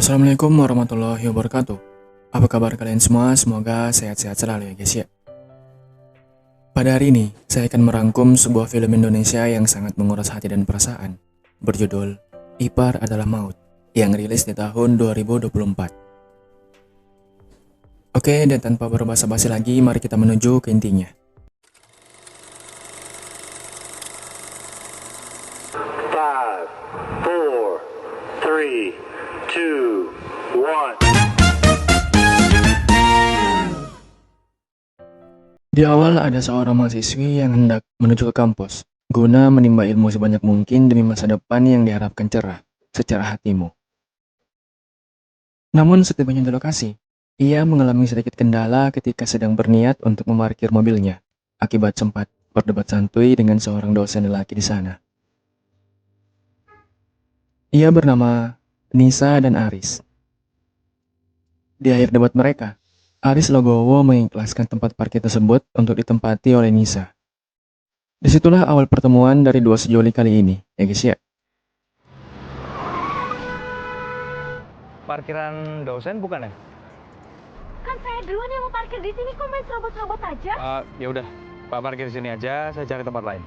Assalamualaikum warahmatullahi wabarakatuh. Apa kabar kalian semua? Semoga sehat-sehat selalu ya guys ya. Pada hari ini, saya akan merangkum sebuah film Indonesia yang sangat menguras hati dan perasaan, berjudul Ipar Adalah Maut, yang rilis di tahun 2024. Oke, dan tanpa berbasa-basi lagi, mari kita menuju ke intinya. Five, four, three, two, one. Di awal ada seorang mahasiswi yang hendak menuju ke kampus, guna menimba ilmu sebanyak mungkin demi masa depan yang diharapkan cerah secara hatimu. Namun setibanya di lokasi, ia mengalami sedikit kendala ketika sedang berniat untuk memarkir mobilnya, akibat sempat berdebat santuy dengan seorang dosen lelaki di sana. Ia bernama Nisa dan Aris. Di akhir debat mereka, Aris Logowo mengikhlaskan tempat parkir tersebut untuk ditempati oleh Nisa. Disitulah awal pertemuan dari dua sejoli kali ini, ya guys ya. Parkiran dosen bukan ya? Kan saya duluan yang mau parkir di sini, kok main serobot-serobot aja? Ya udah, Pak parkir di sini aja, saya cari tempat lain.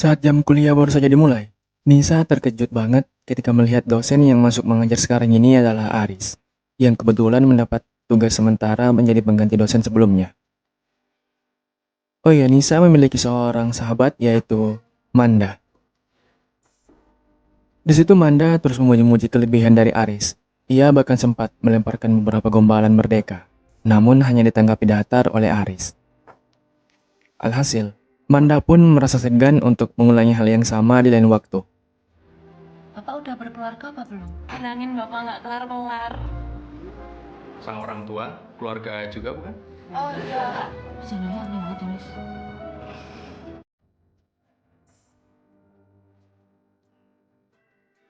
Saat jam kuliah baru saja dimulai, Nisa terkejut banget ketika melihat dosen yang masuk mengajar sekarang ini adalah Aris, yang kebetulan mendapat tugas sementara menjadi pengganti dosen sebelumnya. Oh iya, Nisa memiliki seorang sahabat yaitu Manda. Di situ Manda terus memuji-muji kelebihan dari Aris. Ia bahkan sempat melemparkan beberapa gombalan merdeka, namun hanya ditanggapi datar oleh Aris. Alhasil, Manda pun merasa segan untuk mengulangi hal yang sama di lain waktu. Bapak udah berkeluarga apa belum? Bilangin bapak nggak kelar-kelar. Sang orang tua, keluarga juga bukan? Oh iya. Jangan aneh banget Anis.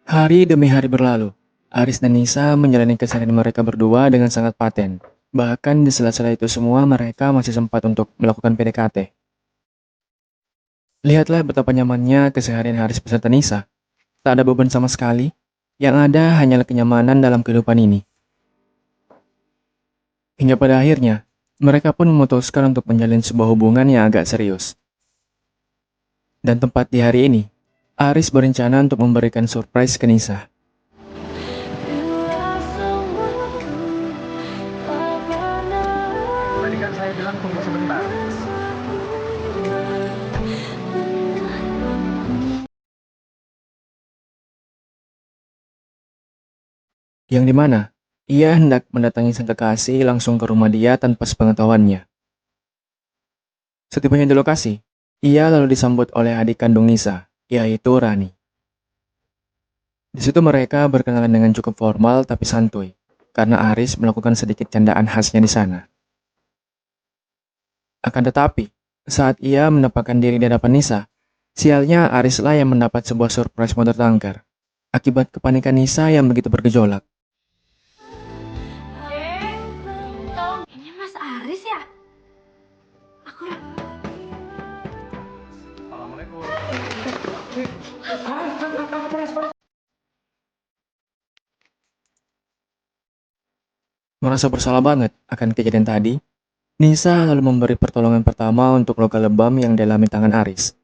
Hari demi hari berlalu, Aris dan Nisa menjalani keseharian mereka berdua dengan sangat paten. Bahkan di sela-sela itu semua mereka masih sempat untuk melakukan PDKT. Lihatlah betapa nyamannya keseharian Haris beserta Nisa. Tak ada beban sama sekali. Yang ada hanyalah kenyamanan dalam kehidupan ini. Hingga pada akhirnya, mereka pun memutuskan untuk menjalin sebuah hubungan yang agak serius. Dan tepat di hari ini, Aris berencana untuk memberikan surprise ke Nisa. Tadi kan saya bilang tunggu sebentar. Yang dimana, ia hendak mendatangi sang kekasih langsung ke rumah dia tanpa sepengetahuannya. Setibanya di lokasi, ia lalu disambut oleh adik kandung Nisa, yaitu Rani. Di situ mereka berkenalan dengan cukup formal tapi santuy, karena Aris melakukan sedikit candaan khasnya di sana. Akan tetapi, saat ia mendapatkan diri di hadapan Nisa, sialnya Arislah yang mendapat sebuah surprise motor tangkar, akibat kepanikan Nisa yang begitu bergejolak. Ini Mas Aris ya? Aku Assalamualaikum. Merasa bersalah banget akan kejadian tadi, Nisa lalu memberi pertolongan pertama untuk luka lebam yang dialami tangan Aris.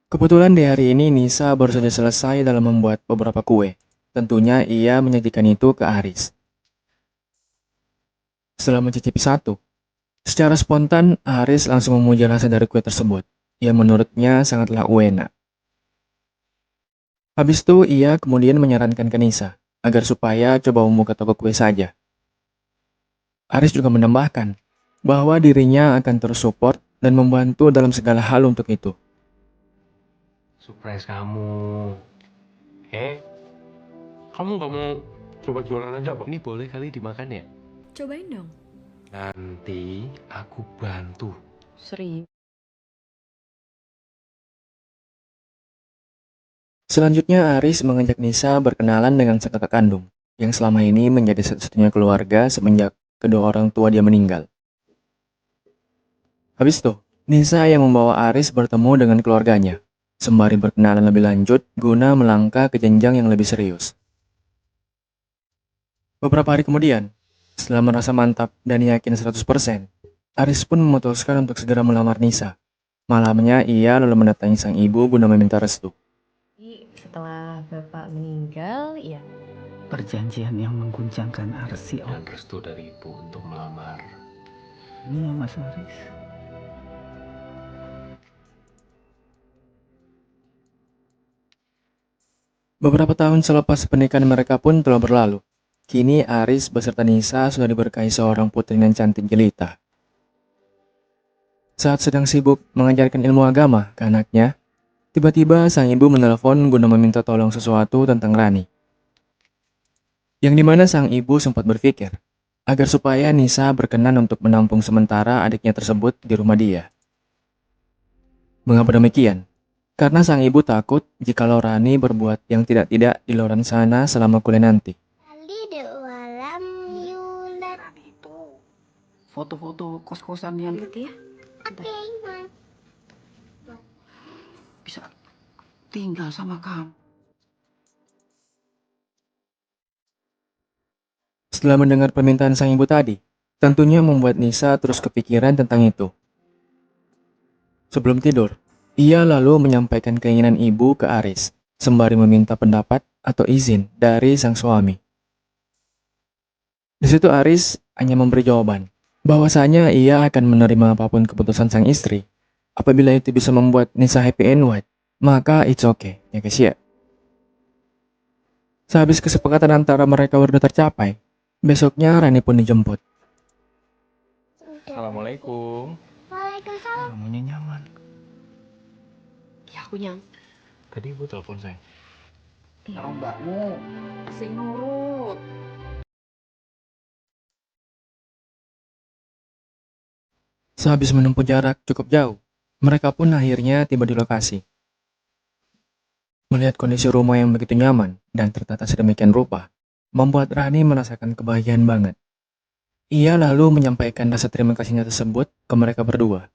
Kebetulan di hari ini Nisa baru saja selesai dalam membuat beberapa kue. Tentunya ia menyajikan itu ke Aris. Setelah mencicipi satu, secara spontan Aris langsung memuji rasa dari kue tersebut, yang menurutnya sangatlah enak. Habis itu ia kemudian menyarankan ke Nisa agar supaya coba membuka toko kue saja. Aris juga menambahkan bahwa dirinya akan terus support dan membantu dalam segala hal untuk itu. Surprise kamu. Kamu nggak mau coba jualan aja, Pak? Ini boleh kali dimakan ya? Cobain dong. Nanti aku bantu. Serius. Selanjutnya Aris mengajak Nisa berkenalan dengan sang kakak kandung, yang selama ini menjadi satu-satunya keluarga semenjak kedua orang tua dia meninggal. Habis itu, Nisa yang membawa Aris bertemu dengan keluarganya, sembari berkenalan lebih lanjut guna melangkah ke jenjang yang lebih serius. Beberapa hari kemudian, setelah merasa mantap dan yakin 100%, Aris pun memutuskan untuk segera melamar Nisa. Malamnya, ia lalu mendatangi sang ibu guna meminta restu. Setelah bapak meninggal, ya Perjanjian yang mengguncangkan arsi Dan restu dari ibu untuk melamar. ini ya Mas Aris. Beberapa tahun selepas pernikahan mereka pun telah berlalu. Kini Aris beserta Nisa sudah diberkahi seorang putri yang cantik jelita. Saat sedang sibuk mengajarkan ilmu agama ke anaknya, tiba-tiba sang ibu menelpon guna meminta tolong sesuatu tentang Rani. Yang dimana sang ibu sempat berpikir, agar supaya Nisa berkenan untuk menampung sementara adiknya tersebut di rumah dia. Mengapa demikian? Karena sang ibu takut jikalau Rani berbuat yang tidak-tidak di luar sana selama kuliah nanti. Itu foto-foto kos-kosan yang gitu ya. bisa tinggal sama kamu. Setelah mendengar permintaan sang ibu tadi, tentunya membuat Nisa terus kepikiran tentang itu. Sebelum tidur, ia lalu menyampaikan keinginan ibu ke Aris, sembari meminta pendapat atau izin dari sang suami. Di situ Aris hanya memberi jawaban, bahwasanya ia akan menerima apapun keputusan sang istri. Apabila itu bisa membuat Nisa happy and white, maka it's okay, ya guys ya. Sehabis kesepakatan antara mereka berdua tercapai, besoknya Rani pun dijemput. Assalamualaikum. Kamunya nyaman. Ya aku nyang. Tadi ibu telepon saya. Taruh mbakmu. Sing nurut. Sehabis menempuh jarak cukup jauh, mereka pun akhirnya tiba di lokasi. Melihat kondisi rumah yang begitu nyaman dan tertata sedemikian rupa, membuat Rani merasakan kebahagiaan banget. Ia lalu menyampaikan rasa terima kasihnya tersebut ke mereka berdua.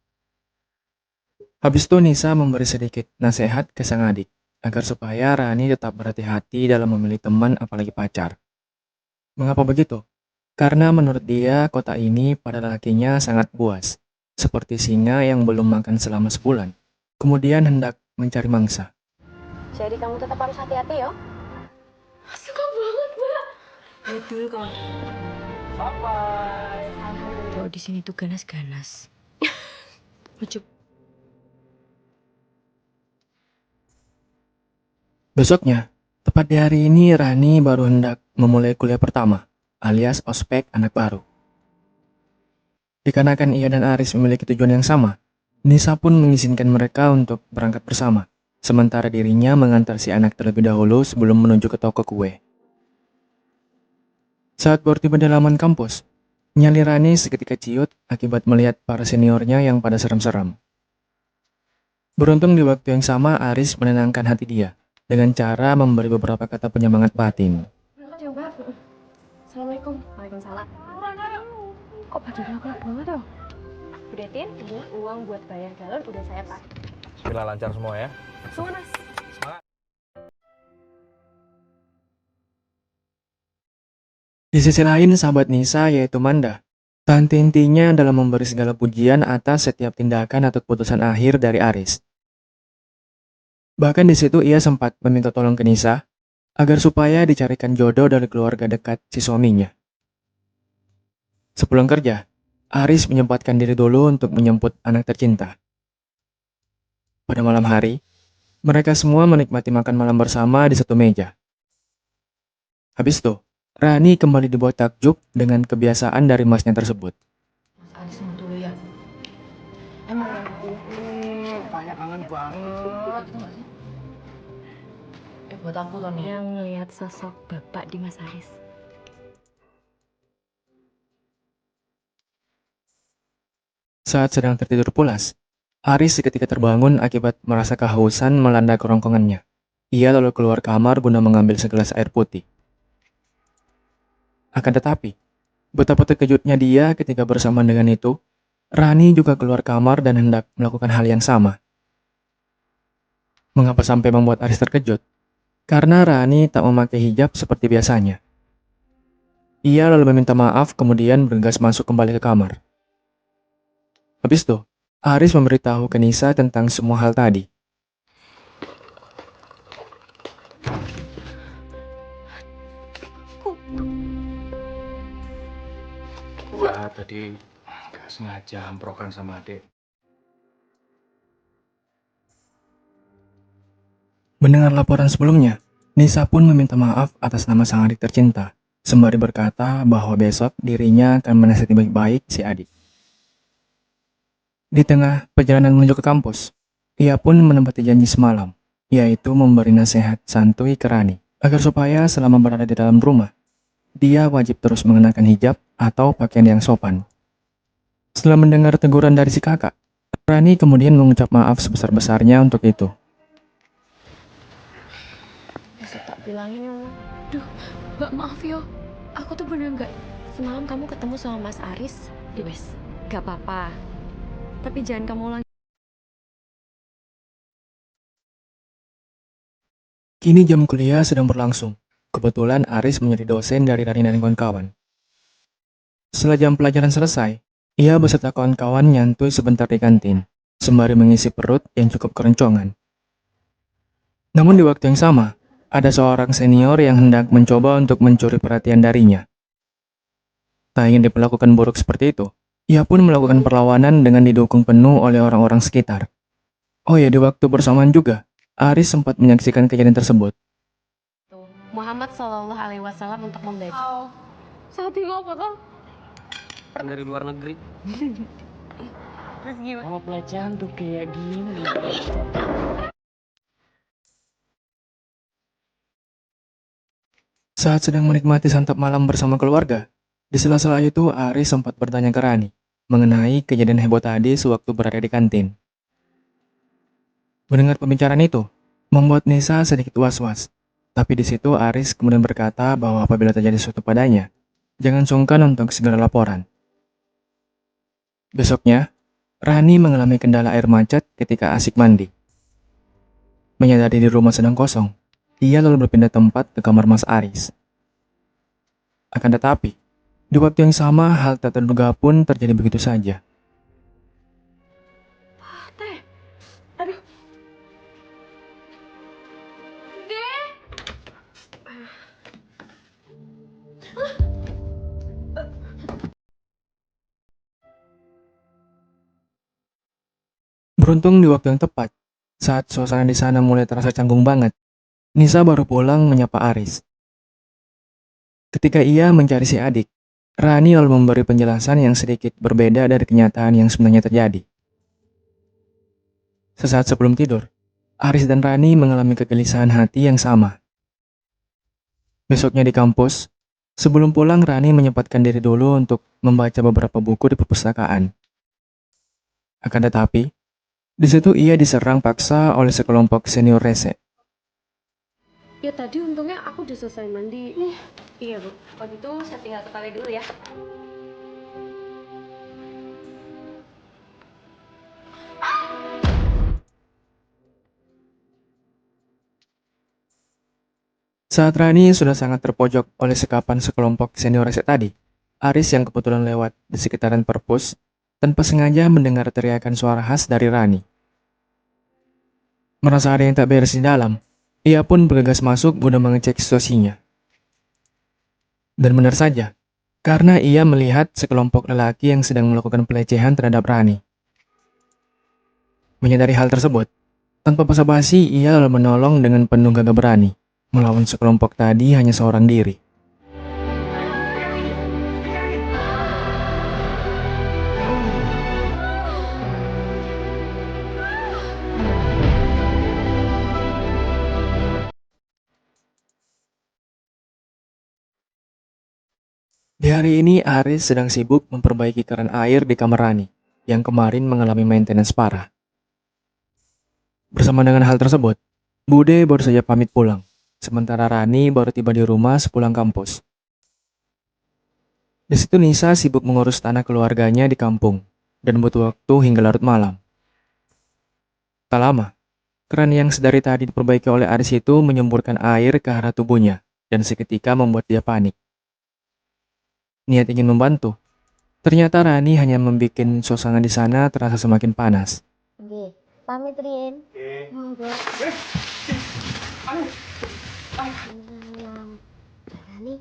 Habis itu Nisa memberi sedikit nasihat ke sang adik, agar supaya Rani tetap berhati-hati dalam memilih teman apalagi pacar. Mengapa begitu? Karena menurut dia kota ini pada lakinya sangat buas, seperti singa yang belum makan selama sebulan, kemudian hendak mencari mangsa. Jadi kamu tetap harus hati-hati ya. Suka banget, Mbak. Betul kok. Kalau di sini tuh ganas-ganas. Lucu. Besoknya, tepat di hari ini Rani baru hendak memulai kuliah pertama, alias ospek anak baru. Dikarenakan ia dan Aris memiliki tujuan yang sama, Nisa pun mengizinkan mereka untuk berangkat bersama, sementara dirinya mengantar si anak terlebih dahulu sebelum menuju ke toko kue. Saat baru tiba di halaman kampus, nyali Rani seketika ciut akibat melihat para seniornya yang pada serem-serem. Beruntung di waktu yang sama Aris menenangkan hati dia dengan cara memberi beberapa kata penyemangat batin. Coba. Assalamualaikum. Waalaikumsalam. Kok badannya gelap banget ya? Budetin, ini uang buat bayar galon udah saya pakai. Bismillah lancar semua ya. Semua Mas. Di sisi lain, sahabat Nisa yaitu Manda, tak henti-hentinya dalam memberi segala pujian atas setiap tindakan atau keputusan akhir dari Aris. Bahkan di situ ia sempat meminta tolong ke Nisa agar supaya dicarikan jodoh dari keluarga dekat si suaminya. Sepulang kerja, Aris menyempatkan diri dulu untuk menjemput anak tercinta. Pada malam hari, mereka semua menikmati makan malam bersama di satu meja. Habis itu, Rani kembali dibuat takjub dengan kebiasaan dari masnya tersebut. Mas Aris mau dulu ya. Emang Kayak kangen banget. gitu nggak sih? Buat aku Tony. Yang ngelihat sosok bapak di Mas Aris. Saat sedang tertidur pulas, Aris seketika terbangun akibat merasa kehausan melanda kerongkongannya. Ia lalu keluar kamar guna mengambil segelas air putih. Akan tetapi, betapa terkejutnya dia ketika bersamaan dengan itu, Rani juga keluar kamar dan hendak melakukan hal yang sama. Mengapa sampai membuat Aris terkejut? Karena Rani tak memakai hijab seperti biasanya. Ia lalu meminta maaf kemudian bergegas masuk kembali ke kamar. Habis itu, Aris memberitahu ke Nisa tentang semua hal tadi. Wah, tadi nggak sengaja amprokan sama adik. Mendengar laporan sebelumnya, Nisa pun meminta maaf atas nama sang adik tercinta, sembari berkata bahwa besok dirinya akan menasihati baik-baik si adik. Di tengah perjalanan menuju ke kampus, ia pun menepati janji semalam, yaitu memberi nasihat santuy ke Rani, agar supaya selama berada di dalam rumah, dia wajib terus mengenakan hijab atau pakaian yang sopan. Setelah mendengar teguran dari si kakak, Rani kemudian mengucap maaf sebesar-besarnya untuk itu. Bisa tak bilangin ya, Mama. Duh, Mbak maaf yo. Aku tuh bener nggak. Semalam kamu ketemu sama Mas Aris. Wes, gak apa-apa. Tapi jangan kamu ulangi. Kini jam kuliah sedang berlangsung. Kebetulan Aris menjadi dosen dari Rani dan kawan-kawan. Setelah jam pelajaran selesai, ia beserta kawan-kawan nyantui sebentar di kantin, sembari mengisi perut yang cukup keroncongan. Namun di waktu yang sama, ada seorang senior yang hendak mencoba untuk mencuri perhatian darinya. Tak ingin diperlakukan buruk seperti itu, ia pun melakukan perlawanan dengan didukung penuh oleh orang-orang sekitar. Oh ya, di waktu bersamaan juga, Aris sempat menyaksikan kejadian tersebut. Muhammad Shallallahu Alaihi Wasallam untuk membaca. Saat itu apa tuh? Dari luar negeri. Terus gimana? Sama pelecehan tuh kayak gini. Saat sedang menikmati santap malam bersama keluarga, di sela-sela itu Aris sempat bertanya ke Rani mengenai kejadian heboh tadi sewaktu berada di kantin. Mendengar pembicaraan itu, membuat Nisa sedikit was-was. Tapi di situ Aris kemudian berkata bahwa apabila terjadi sesuatu padanya, jangan sungkan untuk segera laporan. Besoknya, Rani mengalami kendala air macet ketika asik mandi. Menyadari di rumah sedang kosong, ia lalu berpindah tempat ke kamar Mas Aris. Akan tetapi, di waktu yang sama hal tak terduga pun terjadi begitu saja. Teh. Aduh. Deh. Beruntung di waktu yang tepat, saat suasana di sana mulai terasa canggung banget, Nisa baru pulang menyapa Aris. Ketika ia mencari si adik, Rani lalu memberi penjelasan yang sedikit berbeda dari kenyataan yang sebenarnya terjadi. Sesaat sebelum tidur, Aris dan Rani mengalami kegelisahan hati yang sama. Besoknya di kampus, sebelum pulang Rani menyempatkan diri dulu untuk membaca beberapa buku di perpustakaan. Akan tetapi, di situ ia diserang paksa oleh sekelompok senior rese. Ya tadi untungnya aku udah selesai mandi. Iya Bu. Kalau gitu saya tinggal ke toilet dulu ya. Saat Rani sudah sangat terpojok oleh sekapan sekelompok senior rese tadi, Aris yang kebetulan lewat di sekitaran perpus tanpa sengaja mendengar teriakan suara khas dari Rani. Merasa ada yang tak beres di dalam, ia pun bergegas masuk guna mengecek situasinya. Dan benar saja, karena ia melihat sekelompok lelaki yang sedang melakukan pelecehan terhadap Rani. Menyadari hal tersebut, tanpa basa-basi ia lalu menolong dengan penuh gagah berani. Melawan sekelompok tadi hanya seorang diri. Di hari ini Aris sedang sibuk memperbaiki keran air di kamar Rani yang kemarin mengalami maintenance parah. Bersama dengan hal tersebut, Bude baru saja pamit pulang, sementara Rani baru tiba di rumah sepulang kampus. Di situ Nisa sibuk mengurus tanah keluarganya di kampung, dan butuh waktu hingga larut malam. Tak lama, keran yang sedari tadi diperbaiki oleh Aris itu menyemburkan air ke arah tubuhnya dan seketika membuat dia panik. Niat ingin membantu, ternyata Rani hanya membuat suasana di sana terasa semakin panas. Oke, pamit Rin. Rani,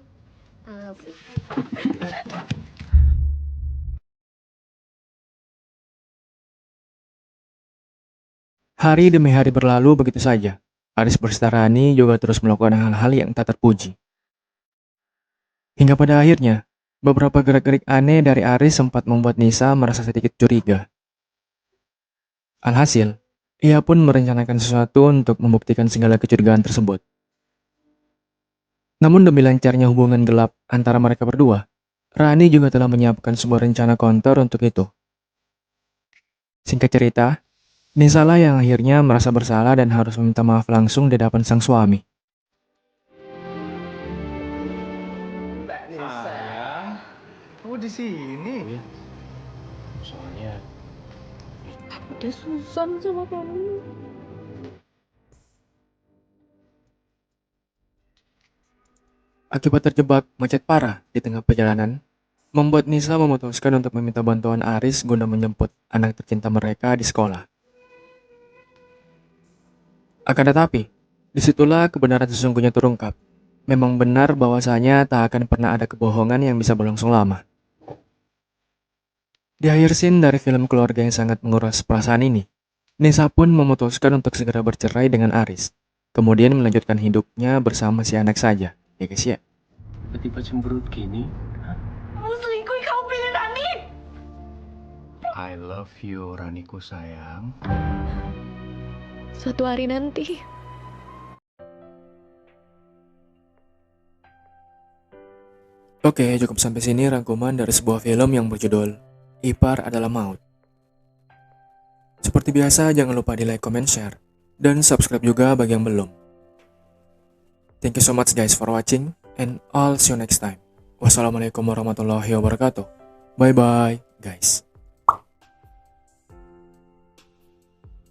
Hari demi hari berlalu begitu saja. Aris berserta Rani juga terus melakukan hal-hal yang tak terpuji. Hingga pada akhirnya, beberapa gerak-gerik aneh dari Aris sempat membuat Nisa merasa sedikit curiga. Alhasil, ia pun merencanakan sesuatu untuk membuktikan segala kecurigaan tersebut. Namun demi lancarnya hubungan gelap antara mereka berdua, Rani juga telah menyiapkan sebuah rencana counter untuk itu. Singkat cerita, Nisa lah yang akhirnya merasa bersalah dan harus meminta maaf langsung di hadapan sang suami. Sayang, kamu di sini? Soalnya udah Susan sama kamu. Akibat terjebak macet parah di tengah perjalanan, membuat Nisa memutuskan untuk meminta bantuan Aris guna menjemput anak tercinta mereka di sekolah. Akan tetapi, disitulah kebenaran sesungguhnya terungkap. Memang benar bahwasanya tak akan pernah ada kebohongan yang bisa berlangsung lama. Di akhir scene dari film keluarga yang sangat menguras perasaan ini, Nisa pun memutuskan untuk segera bercerai dengan Aris. Kemudian melanjutkan hidupnya bersama si anak saja. Ya guys ya. tiba-tiba cemberut gini. Kamu selingkuh, kamu pilih Rani. I love you, Raniku sayang. Suatu hari nanti. Oke, cukup sampai sini rangkuman dari sebuah film yang berjudul Ipar Adalah Maut. Seperti biasa, jangan lupa di like, comment, share, dan subscribe juga bagi yang belum. Thank you so much guys for watching, and I'll see you next time. Wassalamualaikum warahmatullahi wabarakatuh. Bye bye guys.